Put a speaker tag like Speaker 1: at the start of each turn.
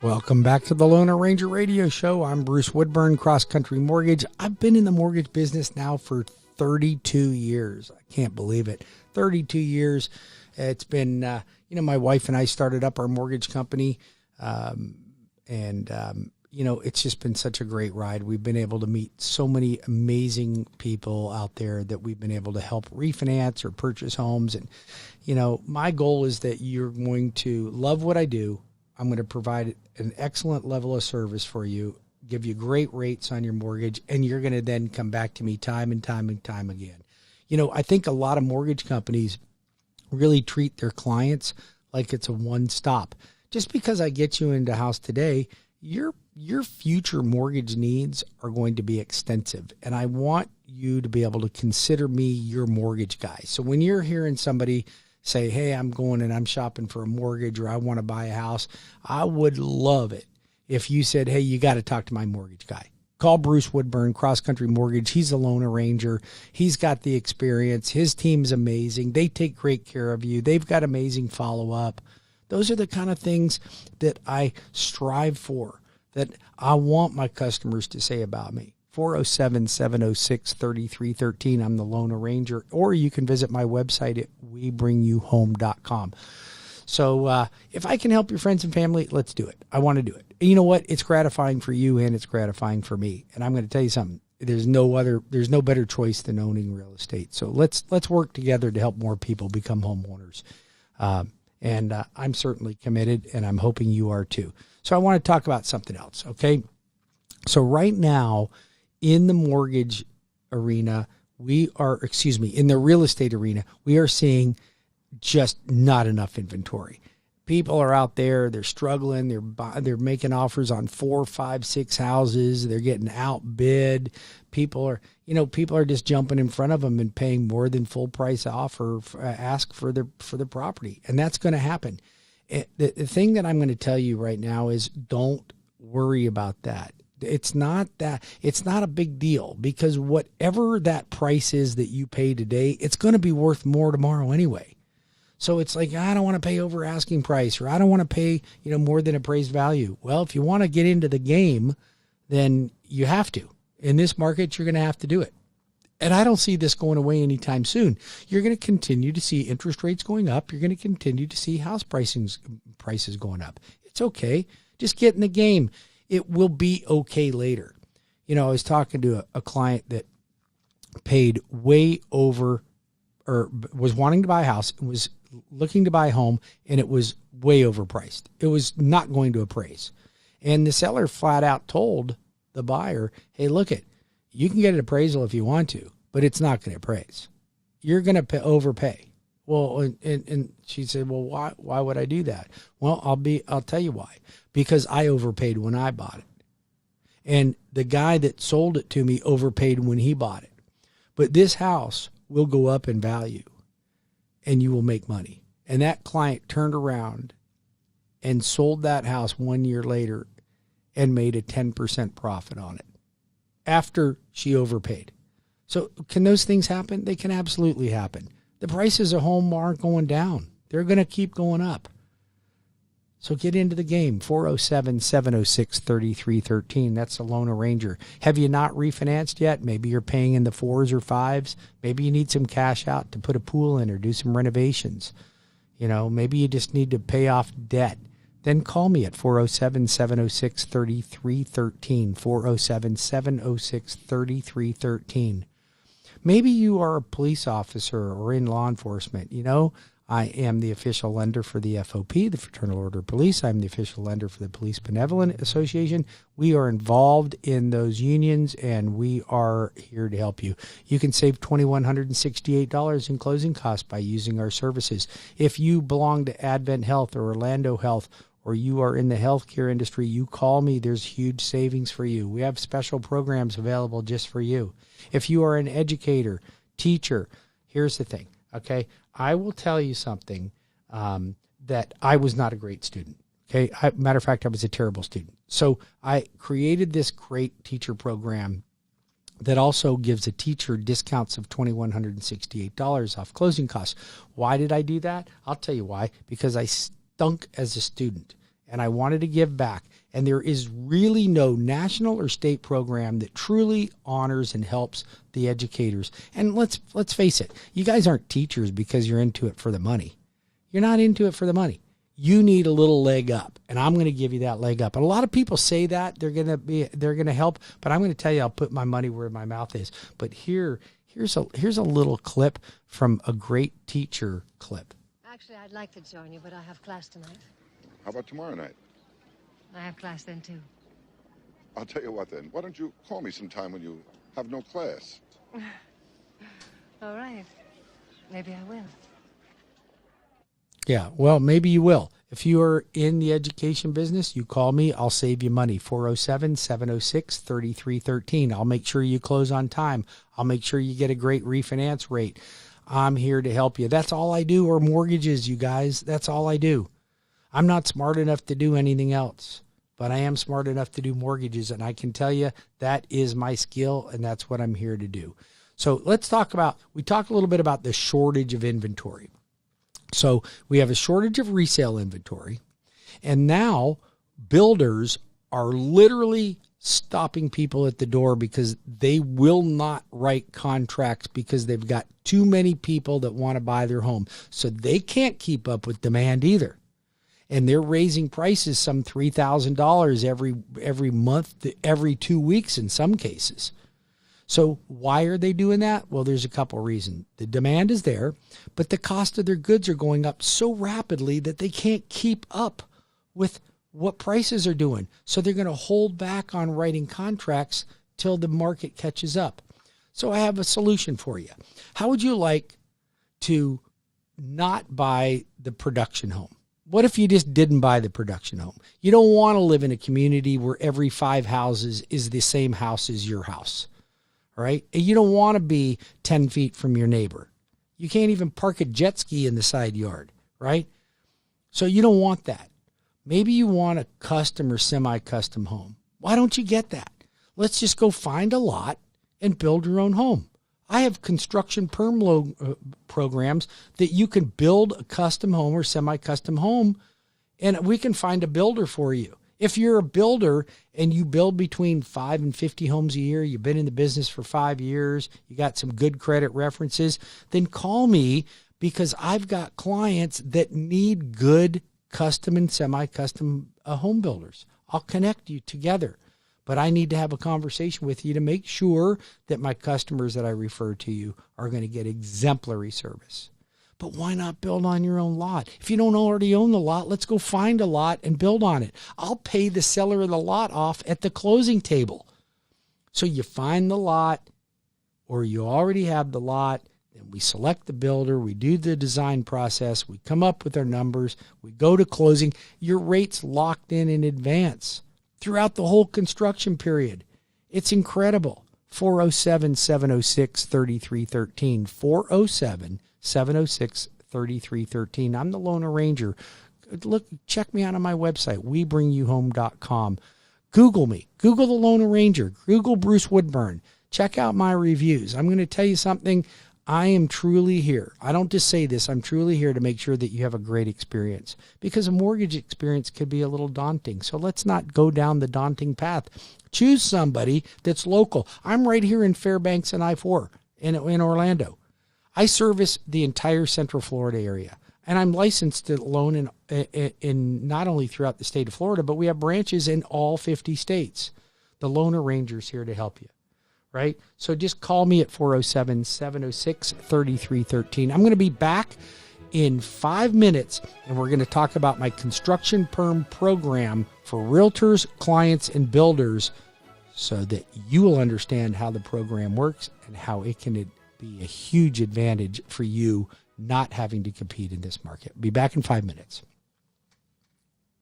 Speaker 1: Welcome back to the Loner Ranger Radio Show. I'm Bruce Woodburn, CrossCountry Mortgage. I've been in the mortgage business now for 32 years. I can't believe it. 32 years. It's been, my wife and I started up our mortgage company, it's just been such a great ride. We've been able to meet so many amazing people out there that we've been able to help refinance or purchase homes. And, my goal is that you're going to love what I do. I'm going to provide an excellent level of service for you, give you great rates on your mortgage, and you're going to then come back to me time and time and time again. I think a lot of mortgage companies really treat their clients like it's a one-stop. Just because I get you into a house today, your future mortgage needs are going to be extensive, and I want you to be able to consider me your mortgage guy. So when you're hearing somebody say, hey, I'm going and I'm shopping for a mortgage or I want to buy a house, I would love it if you said, hey, you got to talk to my mortgage guy. Call Bruce Woodburn, CrossCountry Mortgage. He's a loan arranger. He's got the experience. His team's amazing. They take great care of you. They've got amazing follow-up. Those are the kind of things that I strive for, that I want my customers to say about me. 407-706-3313. I'm the loan arranger. Or you can visit my website at webringyouhome.com. So if I can help your friends and family, let's do it. I want to do it. And you know what? It's gratifying for you and it's gratifying for me. And I'm going to tell you something. There's no better choice than owning real estate. So let's work together to help more people become homeowners. And I'm certainly committed, and I'm hoping you are too. So I want to talk about something else, okay? So right now, in the mortgage arena, in the real estate arena, we are seeing just not enough inventory. People are out there, they're struggling, they're making offers on 4, 5, 6 houses, they're getting outbid. People are just jumping in front of them and paying more than full price offer, ask for the property. And that's going to happen. The thing that I'm going to tell you right now is don't worry about that. It's not a big deal, because whatever that price is that you pay today, it's going to be worth more tomorrow anyway. So it's like, I don't want to pay over asking price, or I don't want to pay, more than appraised value. Well, if you want to get into the game, then you have to. In this market, you're going to have to do it. And I don't see this going away anytime soon. You're going to continue to see interest rates going up. You're going to continue to see house prices going up. It's okay. Just get in the game. It will be okay later. I was talking to a client that paid way over, or was wanting to buy a house, was looking to buy a home, and it was way overpriced. It was not going to appraise. And the seller flat out told the buyer, hey, you can get an appraisal if you want to, but it's not going to appraise. You're going to overpay. Well, and she said, well, why would I do that? Well, I'll tell you why. Because I overpaid when I bought it. And the guy that sold it to me overpaid when he bought it. But this house will go up in value and you will make money. And that client turned around and sold that house 1 year later and made a 10% profit on it after she overpaid. So can those things happen? They can absolutely happen. The prices of home aren't going down. They're going to keep going up. So get into the game. 407-706-3313. That's the loan arranger. Have you not refinanced yet? Maybe you're paying in the 4s or 5s. Maybe you need some cash out to put a pool in or do some renovations. Maybe you just need to pay off debt. Then call me at 407-706-3313. 407-706-3313. Maybe you are a police officer or in law enforcement. I am the official lender for the FOP, the Fraternal Order of Police. I'm the official lender for the Police Benevolent Association. We are involved in those unions, and we are here to help you. You can save $2,168 in closing costs by using our services. If you belong to Advent Health or Orlando Health, or you are in the healthcare industry, you call me. There's huge savings for you. We have special programs available just for you. If you are an educator, teacher, here's the thing, okay? I will tell you something that I was not a great student, okay? Matter of fact, I was a terrible student. So I created this great teacher program that also gives a teacher discounts of $2,168 off closing costs. Why did I do that? I'll tell you why. Because I stunk as a student. and I wanted to give back. And there is really no national or state program that truly honors and helps the educators. And let's face it, you guys aren't teachers because you're into it for the money. You're not into it for the money. You need a little leg up, and I'm going to give you that leg up. And a lot of people say that they're going to help, but I'm going to tell you, I'll put my money where my mouth is. But here's a little clip from a great teacher clip.
Speaker 2: Actually, I'd like to join you, but I have class tonight.
Speaker 3: How about tomorrow night?
Speaker 2: I have class then, too.
Speaker 3: I'll tell you what then. Why don't you call me sometime when you have no class?
Speaker 2: All right. Maybe I will.
Speaker 1: Yeah, well, maybe you will. If you are in the education business, you call me. I'll save you money. 407-706-3313. I'll make sure you close on time. I'll make sure you get a great refinance rate. I'm here to help you. That's all I do, or mortgages, you guys. That's all I do. I'm not smart enough to do anything else, but I am smart enough to do mortgages, and I can tell you that is my skill, and that's what I'm here to do. So let's talk about, we talked a little bit about the shortage of inventory. So we have a shortage of resale inventory, and now builders are literally stopping people at the door because they will not write contracts because they've got too many people that want to buy their home. So they can't keep up with demand either. And they're raising prices some $3,000 every month, every 2 weeks in some cases. So why are they doing that? Well, there's a couple reasons. The demand is there, but the cost of their goods are going up so rapidly that they can't keep up with what prices are doing. So they're going to hold back on writing contracts till the market catches up. So I have a solution for you. How would you like to not buy the production home? What if you just didn't buy the production home? You don't want to live in a community where every 5 houses is the same house as your house, right? And you don't want to be 10 feet from your neighbor. You can't even park a jet ski in the side yard, right? So you don't want that. Maybe you want a custom or semi-custom home. Why don't you get that? Let's just go find a lot and build your own home. I have construction perm programs that you can build a custom home or semi-custom home, and we can find a builder for you. If you're a builder and you build between 5 and 50 homes a year, you've been in the business for 5 years, you got some good credit references, then call me, because I've got clients that need good custom and semi-custom home builders. I'll connect you together. But I need to have a conversation with you to make sure that my customers that I refer to you are going to get exemplary service. But why not build on your own lot? If you don't already own the lot, let's go find a lot and build on it. I'll pay the seller of the lot off at the closing table. So you find the lot, or you already have the lot, and we select the builder, we do the design process, we come up with our numbers, we go to closing. Your rate's locked in advance throughout the whole construction period. It's incredible. 407-706-3313. 407-706-3313. I'm the Loan Arranger. Look, check me out on my website, webringyouhome.com. Google me. Google the Loan Arranger. Google Bruce Woodburn. Check out my reviews. I'm going to tell you something. I am truly here. I don't just say this. I'm truly here to make sure that you have a great experience, because a mortgage experience could be a little daunting. So let's not go down the daunting path. Choose somebody that's local. I'm right here in Fairbanks and I-4 in Orlando. I service the entire Central Florida area, and I'm licensed to loan in not only throughout the state of Florida, but we have branches in all 50 states. The Loan Arranger's here to help you. Right? So just call me at 407-706-3313. I'm going to be back in 5 minutes, and we're going to talk about my construction perm program for realtors, clients, and builders, so that you will understand how the program works and how it can be a huge advantage for you not having to compete in this market. Be back in 5 minutes.